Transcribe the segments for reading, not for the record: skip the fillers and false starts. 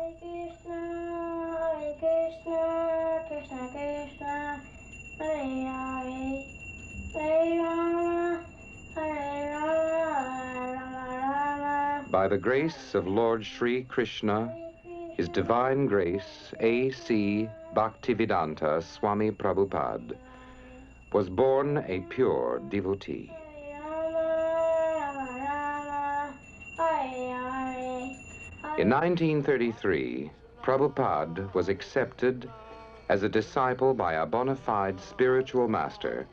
Hare Krishna, Krishna Krishna, Hare Hare, Hare Rama, Hare Rama, Rama Rama. By the grace of Lord Sri Krishna, His Divine Grace, A.C. Bhaktivedanta Swami Prabhupada, was born a pure devotee. In 1933, Prabhupada was accepted as a disciple by a bona fide spiritual master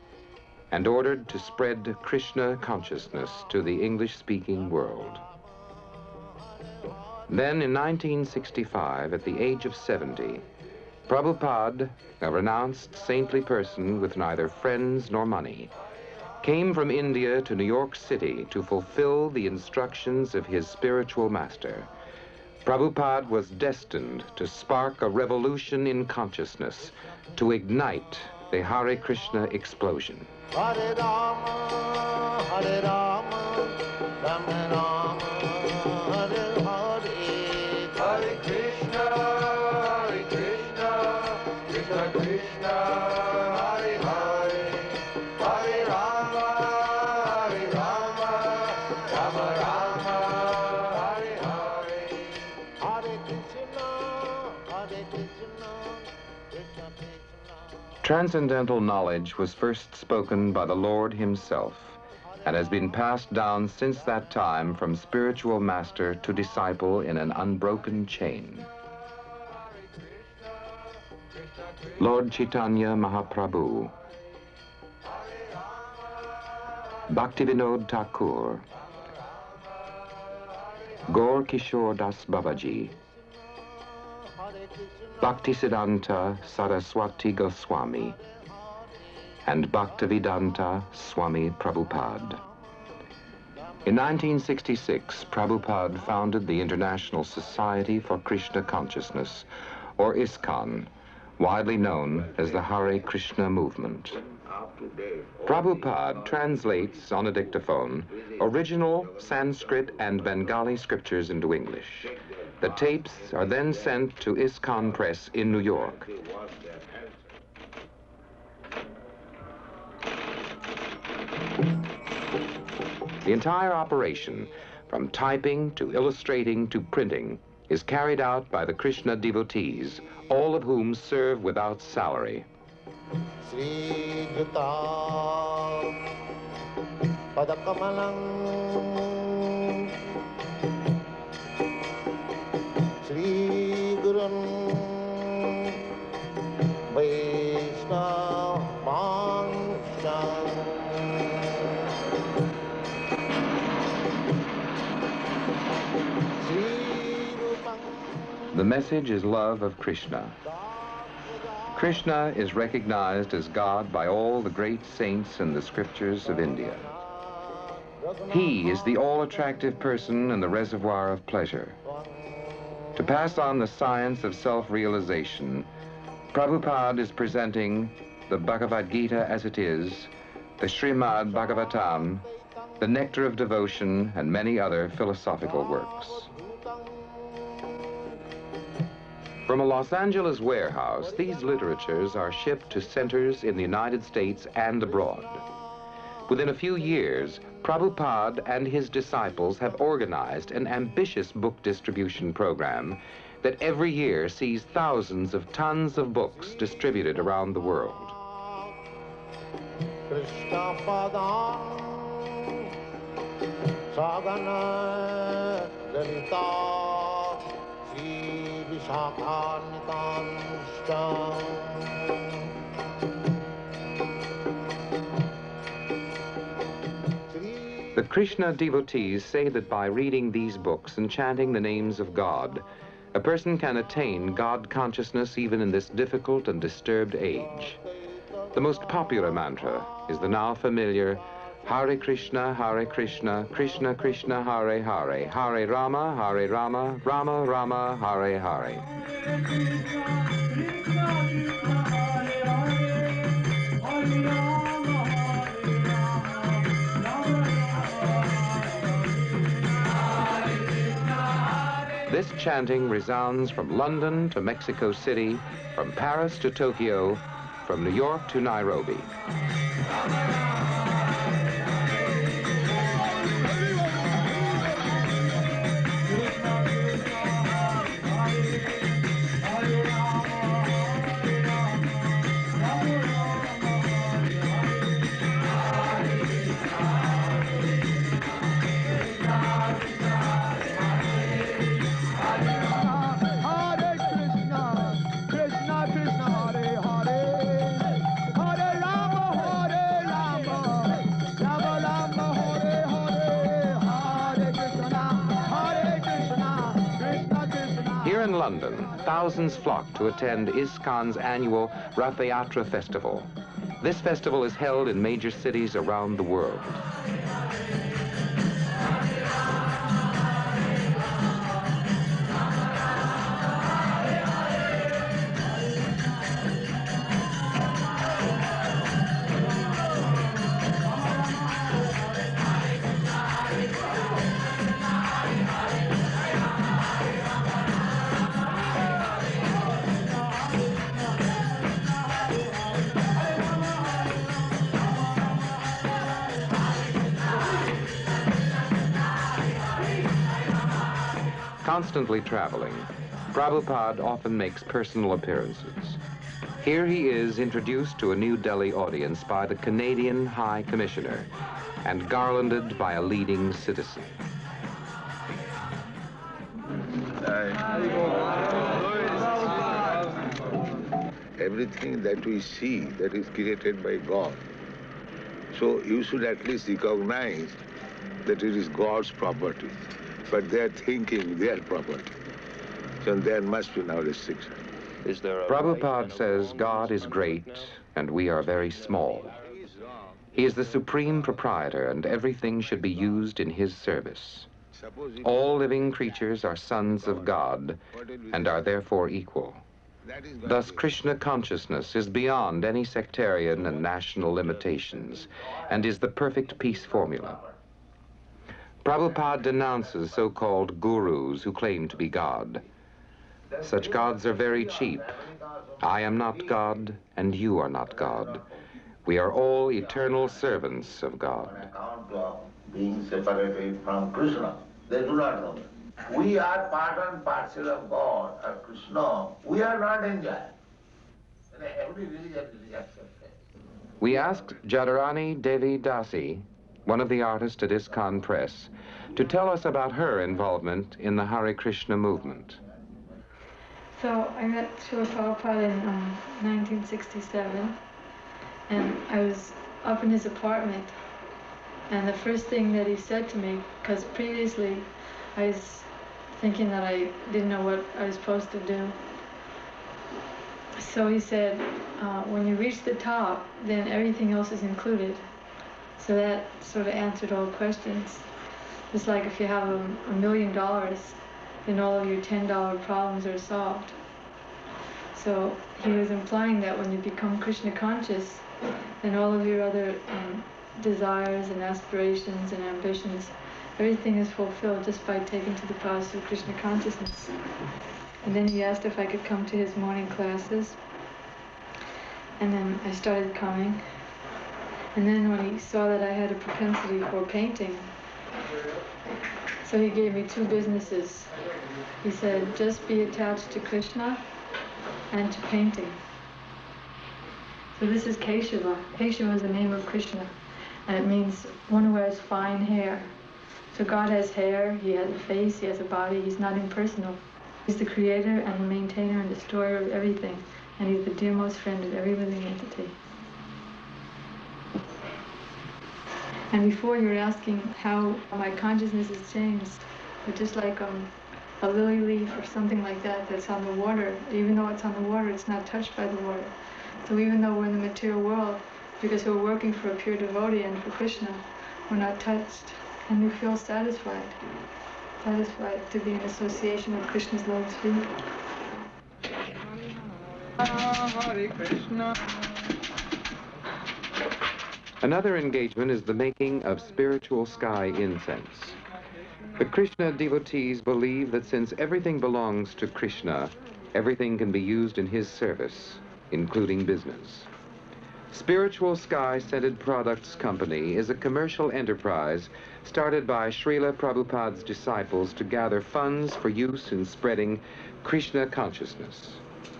and ordered to spread Krishna consciousness to the English-speaking world. Then in 1965, at the age of 70, Prabhupada, a renounced saintly person with neither friends nor money, came from India to New York City to fulfill the instructions of his spiritual master. Prabhupada was destined to spark a revolution in consciousness, to ignite the Hare Krishna explosion. Hare Rama, Hare Rama, Rama Rama, Hare Hare. Hare Krishna, Krishna Krishna, Hare Hare. Hare Rama, Rama Rama, Hare Hare. Hare Krishna, Krishna Krishna. Transcendental knowledge was first spoken by the Lord himself and has been passed down since that time from spiritual master to disciple in an unbroken chain. Lord Chaitanya Mahaprabhu, Bhaktivinoda Thakur, Gaur Kishore Das Babaji, Bhaktisiddhanta Saraswati Goswami, and Bhaktivedanta Swami Prabhupada. In 1966, Prabhupada founded the International Society for Krishna Consciousness, or ISKCON, widely known as the Hare Krishna movement. Prabhupada translates on a dictaphone original Sanskrit and Bengali scriptures into English. The tapes are then sent to ISKCON Press in New York. The entire operation, from typing to illustrating to printing, is carried out by the Krishna devotees, all of whom serve without salary. Sri Juta Padakamalang Sri Gurun Vaishnava Mansham. The message is love of Krishna. Krishna is recognized as God by all the great saints in the scriptures of India. He is the all-attractive person and the reservoir of pleasure. To pass on the science of self-realization, Prabhupada is presenting the Bhagavad Gita as it is, the Srimad Bhagavatam, the Nectar of Devotion, and many other philosophical works. From a Los Angeles warehouse, these literatures are shipped to centers in the United States and abroad. Within a few years, Prabhupada and his disciples have organized an ambitious book distribution program that every year sees thousands of tons of books distributed around the world. Krishna Padam Sagana Lalita Sri The Krishna devotees say that by reading these books and chanting the names of God, a person can attain God consciousness even in this difficult and disturbed age. The most popular mantra is the now familiar Hare Krishna, Krishna Krishna, Hare Hare, Hare Rama, Rama Rama, Hare Hare. This chanting resounds from London to Mexico City, from Paris to Tokyo, from New York to Nairobi. Hare Krishna, Krishna Krishna Hare Hare, Hare Rama, Rama Rama Hare Hare, Hare Krishna, Krishna Krishna. Here in London, thousands flock to attend ISKCON's annual Rath Yatra Festival. This festival is held in major cities around the world. Constantly traveling, Prabhupada often makes personal appearances. Here he is introduced to a New Delhi audience by the Canadian High Commissioner and garlanded by a leading citizen. Everything that we see, that is created by God. So you should at least recognize that it is God's property. But they are thinking their property. So there must be no restriction. Prabhupada says God is great and we are very small. He is the supreme proprietor and everything should be used in his service. All living creatures are sons of God and are therefore equal. Thus, Krishna consciousness is beyond any sectarian and national limitations and is the perfect peace formula. Prabhupada denounces so-called gurus who claim to be God. Such gods are very cheap. I am not God, and you are not God. We are all eternal servants of God. Account of being separated from Krishna, they do not know that. We are part and parcel of God, of Krishna. We are not enjoying. Every religion is accepted. We asked Jadharani Devi Dasi, one of the artists at ISKCON Press, to tell us about her involvement in the Hare Krishna movement. So I met Srila Prabhupada in 1967, and I was up in his apartment, and the first thing that he said to me, because previously I was thinking that I didn't know what I was supposed to do. So he said, when you reach the top, then everything else is included. So that sort of answered all questions. It's like if you have $1 million, then all of your $10 problems are solved. So he was implying that when you become Krishna conscious, then all of your other desires and aspirations and ambitions, everything is fulfilled just by taking to the path of Krishna consciousness. And then he asked if I could come to his morning classes. And then I started coming. And then when he saw that I had a propensity for painting, so he gave me 2 businesses. He said, just be attached to Krishna and to painting. So this is Keshava. Keshava is the name of Krishna, and it means one who has fine hair. So God has hair, he has a face, he has a body, he's not impersonal. He's the creator and the maintainer and destroyer of everything, and he's the dearmost friend of every living entity. And before you were asking how my consciousness has changed, but just like a lily leaf or something like that that's on the water, even though it's on the water, it's not touched by the water. So even though we're in the material world, because we're working for a pure devotee and for Krishna, we're not touched, and we feel satisfied. Satisfied to be in association with Krishna's lotus feet. Hare Krishna. Another engagement is the making of spiritual sky incense. The Krishna devotees believe that since everything belongs to Krishna, everything can be used in his service, including business. Spiritual Sky Scented Products Company is a commercial enterprise started by Srila Prabhupada's disciples to gather funds for use in spreading Krishna consciousness.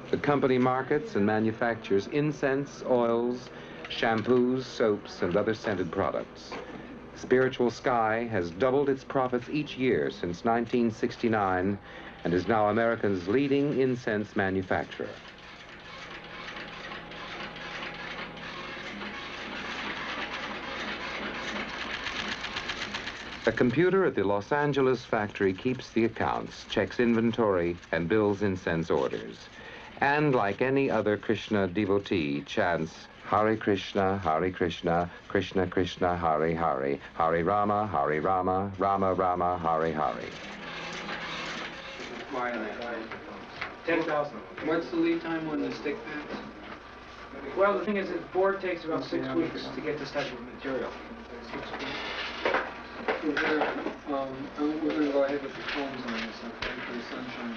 The company markets and manufactures incense, oils, shampoos, soaps, and other scented products. Spiritual Sky has doubled its profits each year since 1969 and is now America's leading incense manufacturer. A computer at the Los Angeles factory keeps the accounts, checks inventory, and bills incense orders. And like any other Krishna devotee, chants Hare Krishna, Krishna Krishna, Hare Hare, Hare Rama, Rama Rama, Hare Hare. 10,000. What's the lead time on the stick packs? Well, the thing is, the board takes about 6 weeks to get this type of material. We're going to go ahead with the combs on this, okay, for the sunshine.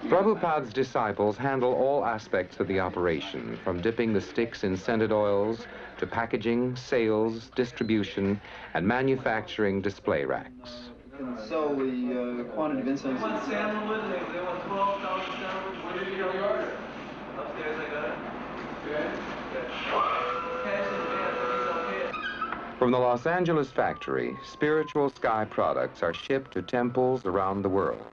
Prabhupada's disciples handle all aspects of the operation, from dipping the sticks in scented oils to packaging, sales, distribution, and manufacturing display racks. And so the quantity of incense. From the Los Angeles factory, Spiritual Sky products are shipped to temples around the world.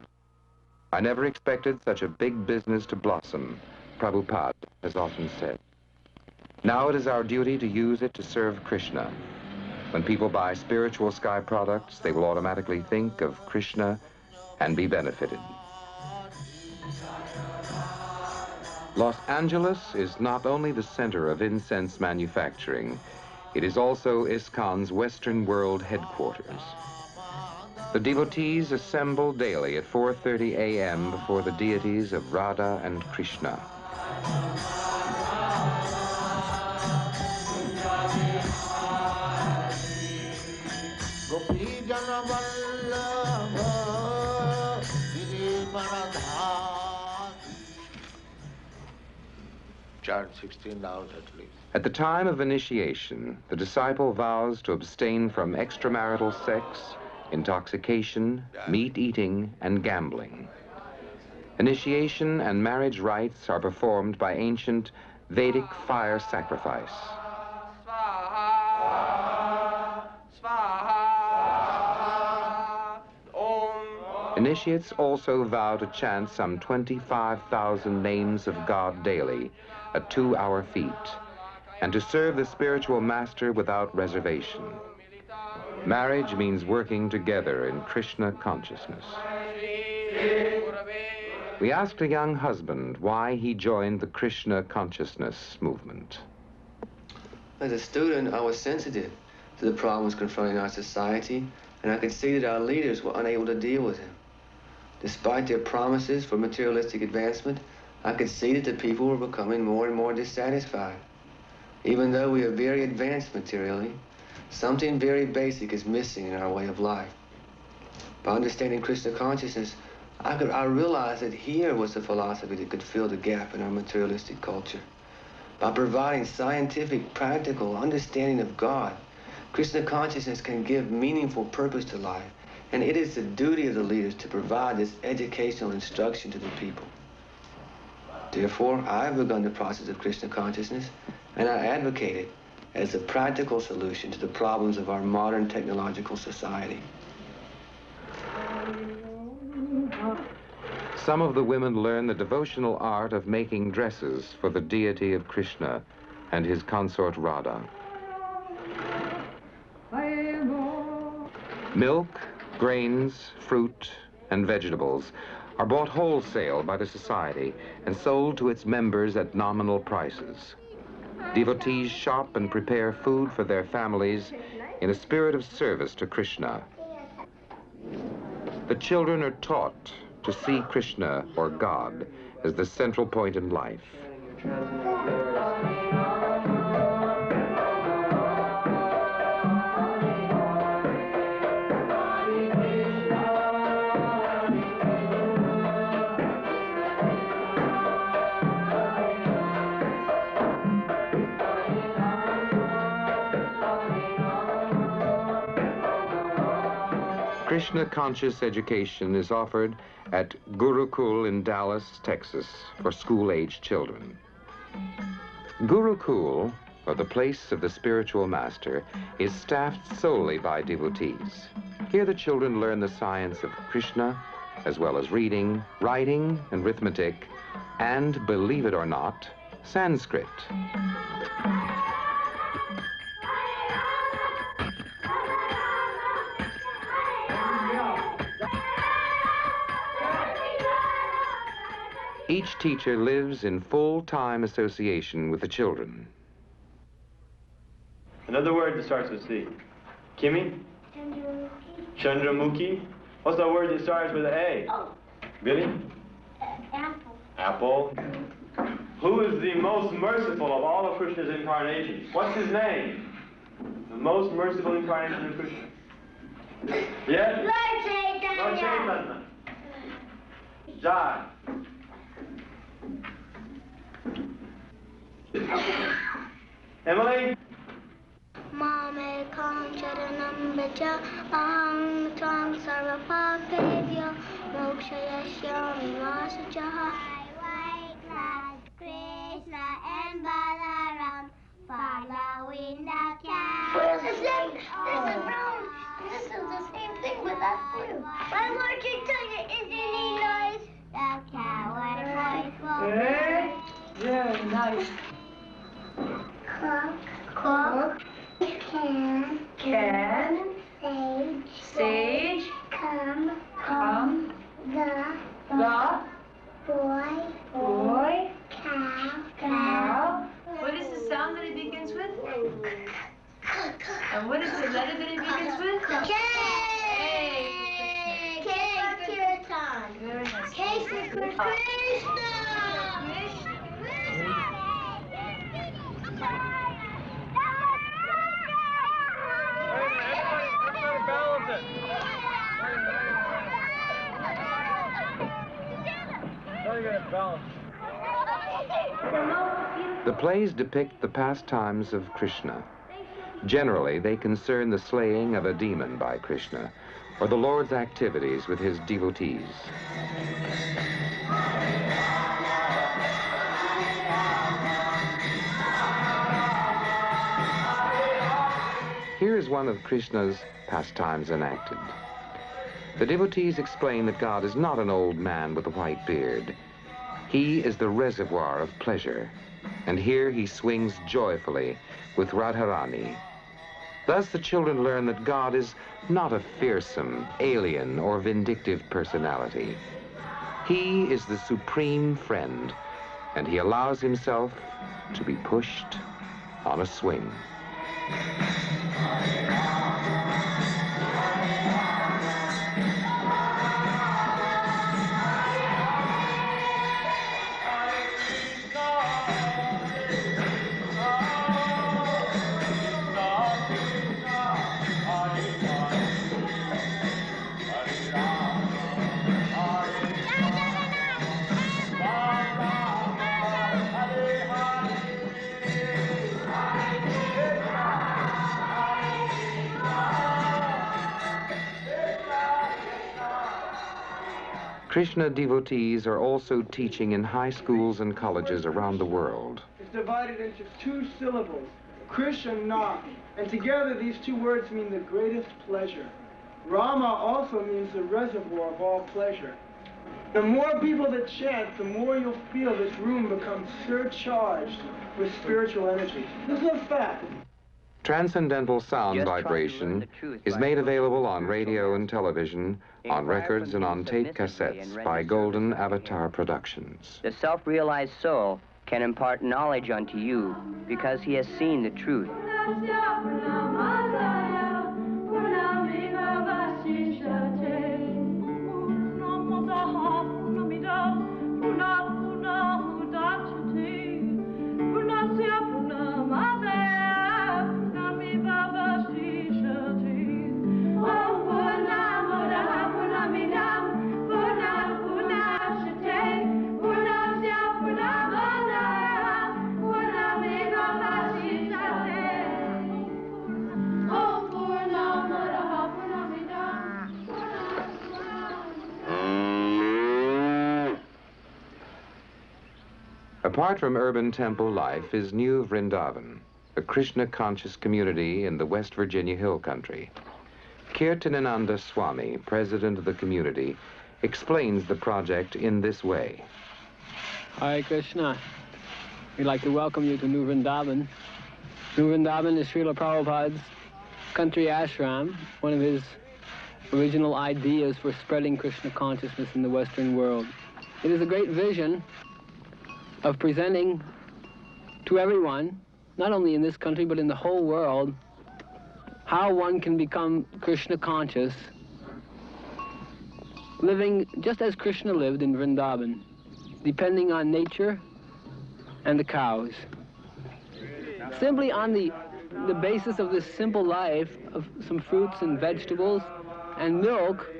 I never expected such a big business to blossom, Prabhupada has often said. Now it is our duty to use it to serve Krishna. When people buy Spiritual Sky products, they will automatically think of Krishna and be benefited. Los Angeles is not only the center of incense manufacturing, it is also ISKCON's Western World headquarters. The devotees assemble daily at 4:30 a.m. before the deities of Radha and Krishna. Chant 16 hours at least. At the time of initiation, the disciple vows to abstain from extramarital sex, intoxication, meat eating, and gambling. Initiation and marriage rites are performed by ancient Vedic fire sacrifice. Initiates also vow to chant some 25,000 names of God daily, a 2-hour feat, and to serve the spiritual master without reservation. Marriage means working together in Krishna consciousness. We asked a young husband why he joined the Krishna consciousness movement. As a student, I was sensitive to the problems confronting our society, and I could see that our leaders were unable to deal with them. Despite their promises for materialistic advancement, I could see that the people were becoming more and more dissatisfied. Even though we are very advanced materially, something very basic is missing in our way of life. By understanding Krishna consciousness, I realized that here was the philosophy that could fill the gap in our materialistic culture. By providing scientific, practical understanding of God, Krishna consciousness can give meaningful purpose to life, and it is the duty of the leaders to provide this educational instruction to the people. Therefore, I have begun the process of Krishna consciousness, and I advocate it as a practical solution to the problems of our modern technological society. Some of the women learn the devotional art of making dresses for the deity of Krishna and his consort Radha. Milk, grains, fruit, and vegetables are bought wholesale by the society and sold to its members at nominal prices. Devotees shop and prepare food for their families in a spirit of service to Krishna. The children are taught to see Krishna, or God, as the central point in life. Krishna conscious education is offered at Gurukul in Dallas, Texas, for school-aged children. Gurukul, or the place of the spiritual master, is staffed solely by devotees. Here the children learn the science of Krishna, as well as reading, writing, and arithmetic, and, believe it or not, Sanskrit. Each teacher lives in full-time association with the children. Another word that starts with C. Kimmy? Chandramukhi. Chandramukhi. What's the word that starts with A? Oh. Billy? Apple. Apple. Who is the most merciful of all of Krishna's incarnations? What's his name? The most merciful incarnation of Krishna. Yes? Lord Chaitanya. Lord Chaitanya. Jai. Emily? Mame kam charanam vacha aham tvang sarvapapevya mokshayashyami vasachaha. White like Krishna and Balaram following the cow. This is brown. This is the same thing with that blue. My Lord Chaitanya, isn't he nice? The cow and horse will Very nice. cook, can, sage, come, the boy, cow. What is the sound that it begins with? And what is the letter that it begins with? K. Kirtan. Very nice. K for Krishna. The plays depict the pastimes of Krishna. Generally, they concern the slaying of a demon by Krishna, or the Lord's activities with his devotees. Here is one of Krishna's pastimes enacted. The devotees explain that God is not an old man with a white beard. He is the reservoir of pleasure, and here he swings joyfully with Radharani. Thus the children learn that God is not a fearsome, alien, or vindictive personality. He is the supreme friend, and he allows himself to be pushed on a swing. Krishna devotees are also teaching in high schools and colleges around the world. It's divided into 2 syllables, Krishna, and together these 2 words mean the greatest pleasure. Rama also means the reservoir of all pleasure. The more people that chant, the more you'll feel this room becomes surcharged with spiritual energy. This is a fact. Transcendental sound vibration is made available on radio and television, on records and on tape cassettes by Golden Avatar Productions. The self-realized soul can impart knowledge unto you because he has seen the truth. Apart from urban temple life is New Vrindavan, a Krishna-conscious community in the West Virginia Hill Country. Kirtanananda Swami, president of the community, explains the project in this way. Hare Krishna. We'd like to welcome you to New Vrindavan. New Vrindavan is Srila Prabhupada's country ashram, one of his original ideas for spreading Krishna consciousness in the Western world. It is a great vision of presenting to everyone, not only in this country but in the whole world, how one can become Krishna conscious, living just as Krishna lived in Vrindavan, depending on nature and the cows. Simply on the basis of this simple life of some fruits and vegetables and milk,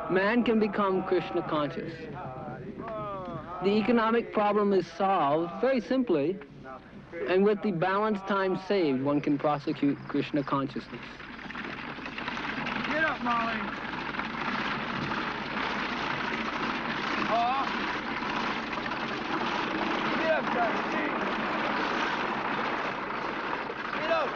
man can become Krishna conscious. The economic problem is solved very simply, and with the balanced time saved, one can prosecute Krishna consciousness. Get up, Molly. Oh. Get up, Dusty. Get up.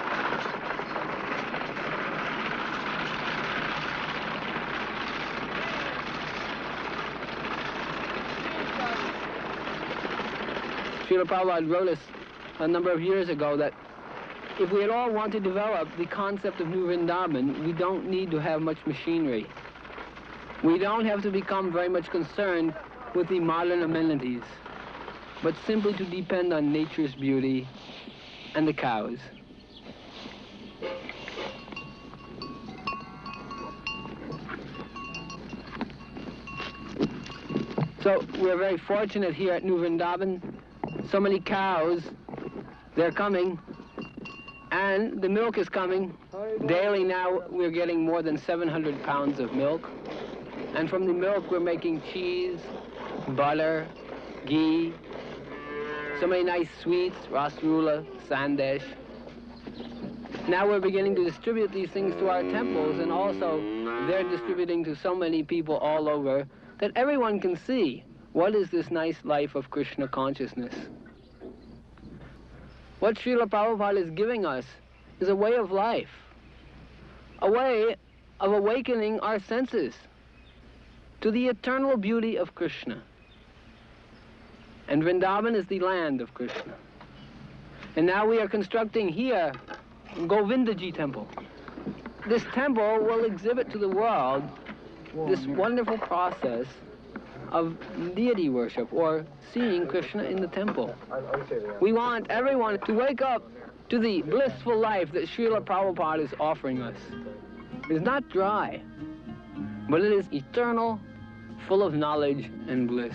Srila Prabhupada wrote us a number of years ago that if we at all want to develop the concept of New Vrindavan, we don't need to have much machinery. We don't have to become very much concerned with the modern amenities, but simply to depend on nature's beauty and the cows. So we're very fortunate here at New Vrindavan. So many cows, they're coming, and the milk is coming. Daily now we're getting more than 700 pounds of milk. And from the milk we're making cheese, butter, ghee, so many nice sweets, rasgulla, sandesh. Now we're beginning to distribute these things to our temples, and also they're distributing to so many people all over that everyone can see what is this nice life of Krishna consciousness. What Srila Prabhupada is giving us is a way of life, a way of awakening our senses to the eternal beauty of Krishna. And Vrindavan is the land of Krishna. And now we are constructing here Govindaji temple. This temple will exhibit to the world this wonderful process of deity worship, or seeing Krishna in the temple. We want everyone to wake up to the blissful life that Srila Prabhupada is offering us. It is not dry, but it is eternal, full of knowledge and bliss.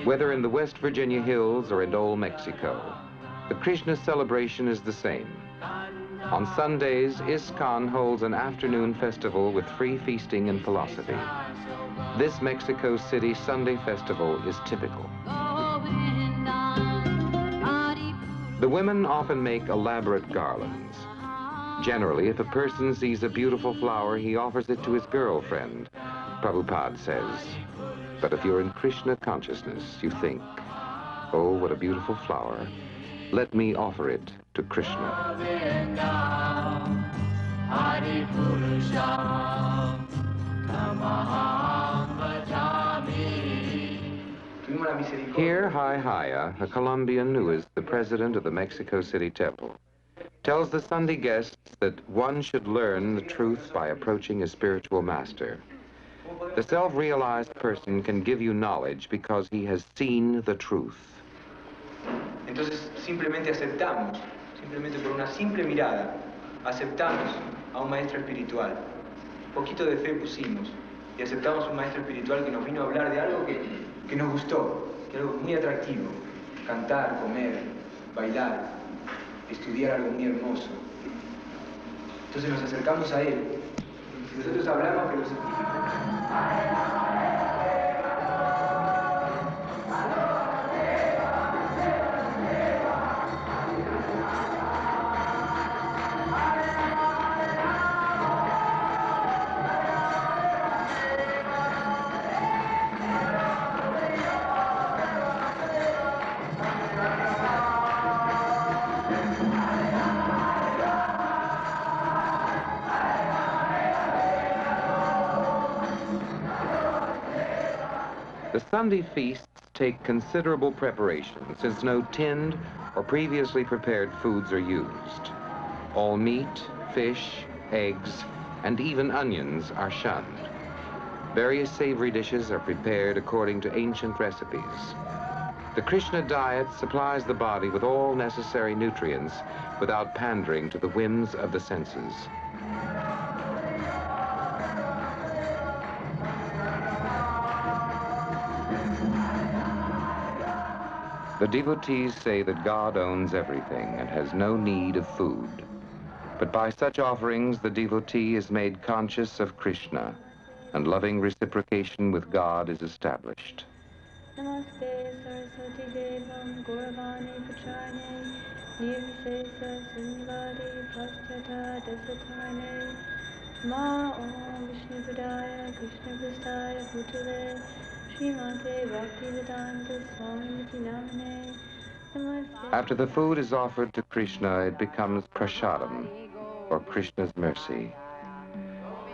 Whether in the West Virginia hills or in old Mexico, the Krishna celebration is the same. On Sundays, ISKCON holds an afternoon festival with free feasting and philosophy. This Mexico City Sunday festival is typical. The women often make elaborate garlands. Generally, if a person sees a beautiful flower, he offers it to his girlfriend, Prabhupada says. But if you're in Krishna consciousness, you think, oh, what a beautiful flower. Let me offer it to Krishna. Here, Haya, a Colombian who is the president of the Mexico City Temple, tells the Sunday guests that one should learn the truth by approaching a spiritual master. The self-realized person can give you knowledge because he has seen the truth. Entonces simplemente aceptamos, simplemente por una simple mirada, aceptamos a un maestro espiritual. Un poquito de fe pusimos y aceptamos un maestro espiritual que nos vino a hablar de algo que nos gustó, que algo muy atractivo. Cantar, comer, bailar, estudiar algo muy hermoso. Entonces nos acercamos a él. Y nosotros hablamos que los científicos... The Sunday feasts take considerable preparation, since no tinned or previously prepared foods are used. All meat, fish, eggs, and even onions are shunned. Various savory dishes are prepared according to ancient recipes. The Krishna diet supplies the body with all necessary nutrients without pandering to the whims of the senses. The devotees say that God owns everything and has no need of food. But by such offerings, the devotee is made conscious of Krishna, and loving reciprocation with God is established. Namaste Saraswati Devam Gauravani Putrane Nirvisesa Sundari Prasthata Dasatane Ma Om Vishnu Padaya Krishna Prasthaya Bhutale Srimate Bhaktivedanta Swamiti Namane. After the food is offered to Krishna, it becomes prasadam, or Krishna's mercy.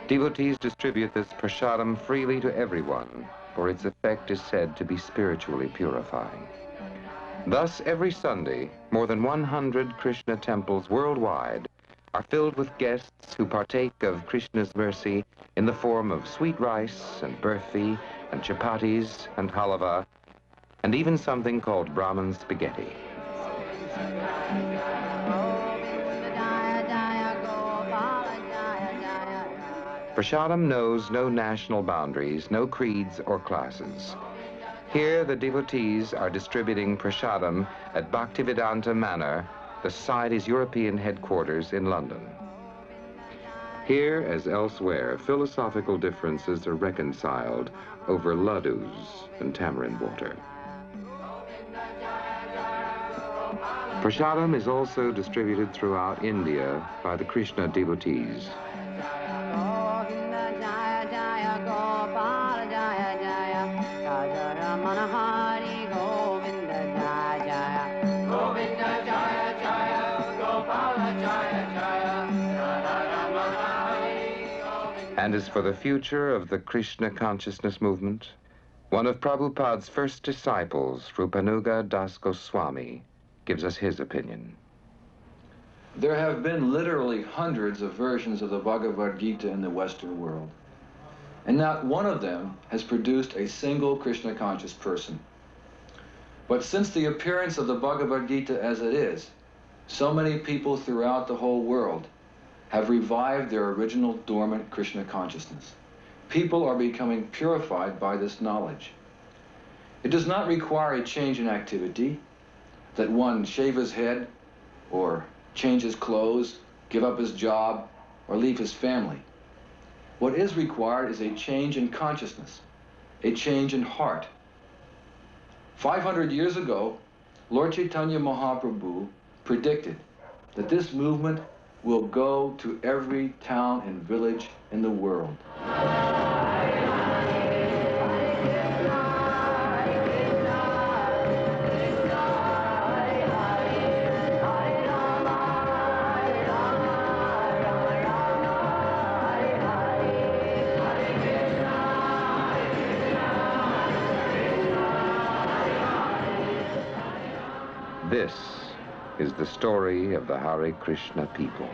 Devotees distribute this prasadam freely to everyone, for its effect is said to be spiritually purifying. Thus, every Sunday, more than 100 Krishna temples worldwide are filled with guests who partake of Krishna's mercy in the form of sweet rice and burfi and chapatis and halava, and even something called Brahmin spaghetti. Prasadam knows no national boundaries, no creeds or classes. Here, the devotees are distributing prasadam at Bhaktivedanta Manor, the Society's European headquarters in London. Here, as elsewhere, philosophical differences are reconciled over laddus and tamarind water. Prasadam is also distributed throughout India by the Krishna devotees. And as for the future of the Krishna consciousness movement, one of Prabhupada's first disciples, Rupanuga Das Goswami, gives us his opinion. There have been literally hundreds of versions of the Bhagavad Gita in the Western world, and not one of them has produced a single Krishna conscious person. But since the appearance of the Bhagavad Gita as it is, so many people throughout the whole world have revived their original dormant Krishna consciousness. People are becoming purified by this knowledge. It does not require a change in activity, that one shave his head, or change his clothes, give up his job, or leave his family. What is required is a change in consciousness, a change in heart. 500 years ago, Lord Chaitanya Mahaprabhu predicted that this movement will go to every town and village in the world. This is the story of the Hare Krishna people.